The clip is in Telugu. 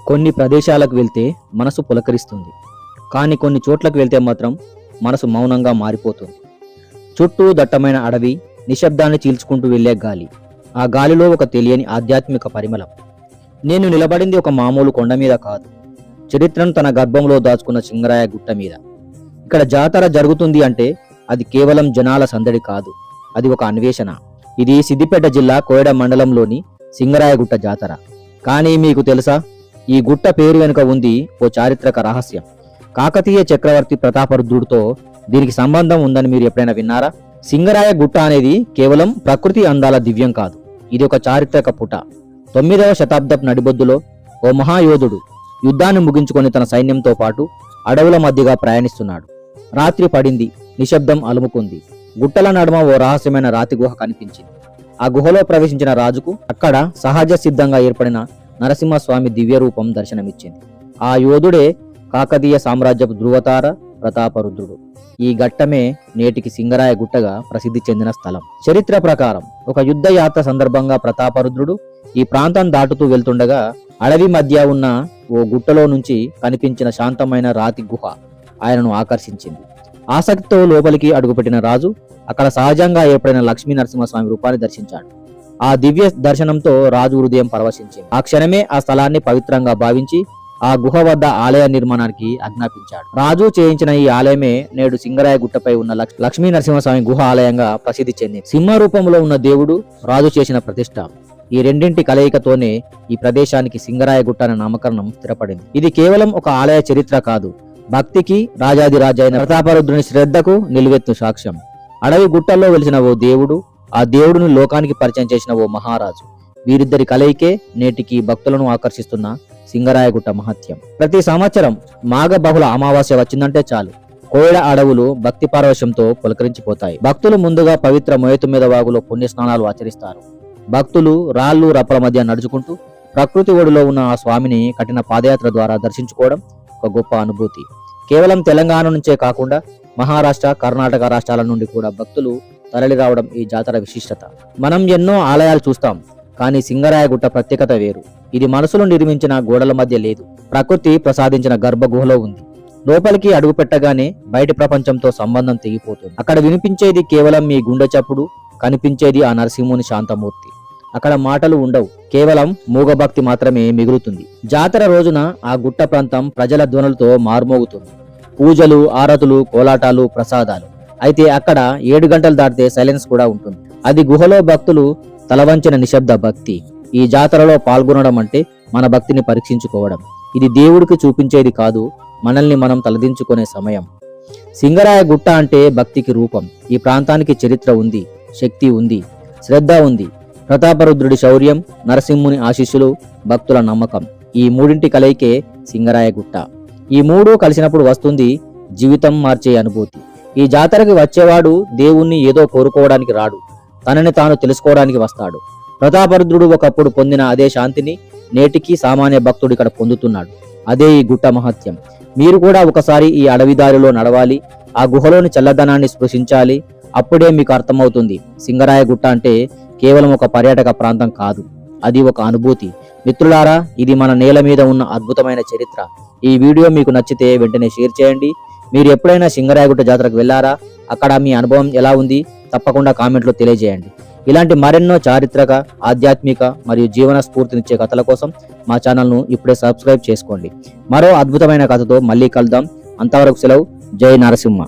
కొన్ని ప్రదేశాలకు వెళ్తే మనసు పులకరిస్తుంది, కానీ కొన్ని చోట్లకు వెళ్తే మాత్రం మనసు మౌనంగా మారిపోతుంది. చుట్టూ దట్టమైన అడవి, నిశ్శబ్దాన్ని చీల్చుకుంటూ వెళ్లే గాలి, ఆ గాలిలో ఒక తెలియని ఆధ్యాత్మిక పరిమళం. నేను నిలబడింది ఒక మామూలు కొండ మీద కాదు, చరిత్రను తన గర్భంలో దాచుకున్న సింగరాయ గుట్ట మీద. ఇక్కడ జాతర జరుగుతుంది అంటే అది కేవలం జనాల సందడి కాదు, అది ఒక అన్వేషణ. ఇది సిద్దిపేట జిల్లా కోయడ మండలంలోని సింగరాయగుట్ట జాతర. కానీ మీకు తెలుసా, ఈ గుట్ట పేరు వెనుక ఉంది ఓ చారిత్రక రహస్యం. కాకతీయ చక్రవర్తి ప్రతాపరుద్రుడితో దీనికి సంబంధం ఉందని మీరు ఎప్పుడైనా విన్నారా? సింగరాయ గుట్ట అనేది కేవలం ప్రకృతి అందాల దివ్యం కాదు, ఇది ఒక చారిత్రక పుట. 9వ శతాబ్దపు నడిబొద్దులో ఓ మహాయోధుడు యుద్ధాన్ని ముగించుకొని తన సైన్యంతో పాటు అడవుల మధ్యగా ప్రయాణిస్తున్నాడు. రాత్రి పడింది, నిశ్శబ్దం అలుముకుంది. గుట్టల నడుమ ఓ రహస్యమైన రాతి గుహ కనిపించింది. ఆ గుహలో ప్రవేశించిన రాజుకు అక్కడ సహజ సిద్ధంగా ఏర్పడిన నరసింహస్వామి దివ్య రూపం దర్శనమిచ్చింది. ఆ యోధుడే కాకతీయ సామ్రాజ్యపు ధృవతార ప్రతాపరుద్రుడు. ఈ ఘట్టమే నేటికి సింగరాయ గుట్టగా ప్రసిద్ధి చెందిన స్థలం. చరిత్ర ప్రకారం ఒక యుద్ధ యాత్ర సందర్భంగా ప్రతాపరుద్రుడు ఈ ప్రాంతం దాటుతూ వెళ్తుండగా అడవి మధ్య ఉన్న ఓ గుట్టలో నుంచి కనిపించిన శాంతమైన రాతి గుహ ఆయనను ఆకర్షించింది. ఆసక్తితో లోపలికి అడుగుపెట్టిన రాజు అక్కడ సహజంగా ఏర్పడిన లక్ష్మీ నరసింహస్వామి రూపాన్ని దర్శించాడు. ఆ దివ్య దర్శనంతో రాజు హృదయం పరవశించింది. ఆ క్షణమే ఆ స్థలాన్ని పవిత్రంగా భావించి ఆ గుహ వద్ద ఆలయ నిర్మాణానికి ఆజ్ఞాపించాడు. రాజు చేయించిన ఈ ఆలయమే నేడు సింగరాయ గుట్టపై ఉన్న లక్ష్మీ నరసింహస్వామి గుహ ఆలయంగా ప్రసిద్ధి చెందింది. సింహ రూపంలో ఉన్న దేవుడు, రాజు చేసిన ప్రతిష్ట, ఈ రెండింటి కలయికతోనే ఈ ప్రదేశానికి సింగరాయ గుట్ట అనే నామకరణం స్థిరపడింది. ఇది కేవలం ఒక ఆలయ చరిత్ర కాదు, భక్తికి, రాజాదిరాజు అయిన ప్రతాపరుద్రుని శ్రద్ధకు నిలువెత్తు సాక్ష్యం. అడవి గుట్టల్లో వెలిసిన ఓ దేవుడు, ఆ దేవుడిని లోకానికి పరిచయం చేసిన ఓ మహారాజు, వీరిద్దరి కలయికే నేటికి భక్తులను ఆకర్షిస్తున్న సింగరాయగుట్ట మహత్యం. ప్రతి సంవత్సరం మాఘ బహుళ అమావాస్య వచ్చిందంటే చాలు, కోయడ అడవులు భక్తి పారవశ్యంతో పులకరించిపోతాయి. భక్తులు ముందుగా పవిత్ర మోయతుమీద వాగులో పుణ్యస్నానాలు ఆచరిస్తారు. భక్తులు రాళ్లు రప్పల మధ్య నడుచుకుంటూ ప్రకృతి ఒడిలో ఉన్న ఆ స్వామిని కఠిన పాదయాత్ర ద్వారా దర్శించుకోవడం ఒక గొప్ప అనుభూతి. కేవలం తెలంగాణ నుంచే కాకుండా మహారాష్ట్ర, కర్ణాటక రాష్ట్రాల నుండి కూడా భక్తులు తరలి రావడం ఈ జాతర విశిష్టత. మనం ఎన్నో ఆలయాలు చూస్తాం, కానీ సింగరాయగుట్ట ప్రత్యేకత వేరు. ఇది మనసులో నిర్మించిన గోడల మధ్య లేదు, ప్రకృతి ప్రసాదించిన గర్భగుహలో ఉంది. లోపలికి అడుగు పెట్టగానే బయటి ప్రపంచంతో సంబంధం తెగిపోతుంది. అక్కడ వినిపించేది కేవలం మీ గుండె చప్పుడు, కనిపించేది ఆ నరసింహుని శాంతమూర్తి. అక్కడ మాటలు ఉండవు, కేవలం మూగభక్తి మాత్రమే మిగులుతుంది. జాతర రోజున ఆ గుట్ట ప్రాంతం ప్రజల ధ్వనులతో మారుమోగుతుంది. పూజలు, ఆరతులు, కోలాటాలు, ప్రసాదాలు. అయితే అక్కడ 7 గంటలు దాటితే సైలెన్స్ కూడా ఉంటుంది. అది గుహలో భక్తులు తలవంచిన నిశ్శబ్ద భక్తి. ఈ జాతరలో పాల్గొనడం అంటే మన భక్తిని పరీక్షించుకోవడం. ఇది దేవుడికి చూపించేది కాదు, మనల్ని మనం తలదించుకునే సమయం. సింగరాయ గుట్ట అంటే భక్తికి రూపం. ఈ ప్రాంతానికి చరిత్ర ఉంది, శక్తి ఉంది, శ్రద్ధ ఉంది. ప్రతాపరుద్రుడి శౌర్యం, నరసింహుని ఆశీస్సులు, భక్తుల నమ్మకం, ఈ మూడింటి కలయికే సింగరాయ గుట్ట. ఈ మూడు కలిసినప్పుడు వస్తుంది జీవితం మార్చే అనుభూతి. ఈ జాతరకి వచ్చేవాడు దేవుణ్ణి ఏదో కోరుకోవడానికి రాడు, తనని తాను తెలుసుకోవడానికి వస్తాడు. ప్రతాపరుద్రుడు ఒకప్పుడు పొందిన అదే శాంతిని నేటికి సామాన్య భక్తుడు ఇక్కడ పొందుతున్నాడు. అదే ఈ గుట్ట మహత్యం. మీరు కూడా ఒకసారి ఈ అడవిదారిలో నడవాలి, ఆ గుహలోని చల్లదనాన్ని స్పృశించాలి. అప్పుడే మీకు అర్థమవుతుంది, సింగరాయ గుట్ట అంటే కేవలం ఒక పర్యాటక ప్రాంతం కాదు, అది ఒక అనుభూతి. మిత్రులారా, ఇది మన నేల మీద ఉన్న అద్భుతమైన చరిత్ర. ఈ వీడియో మీకు నచ్చితే వెంటనే షేర్ చేయండి. మీరు ఎప్పుడైనా సింగరాయగుట్ట జాతరకు వెళ్ళారా? అక్కడ మీ అనుభవం ఎలా ఉంది? తప్పకుండా కామెంట్లో తెలియజేయండి. ఇలాంటి మరెన్నో చారిత్రక, ఆధ్యాత్మిక మరియు జీవన స్ఫూర్తినిచ్చే కథల కోసం మా ఛానల్ను ఇప్పుడే సబ్స్క్రైబ్ చేసుకోండి. మరో అద్భుతమైన కథతో మళ్ళీ కలుద్దాం. అంతవరకు సెలవు. జై నరసింహ.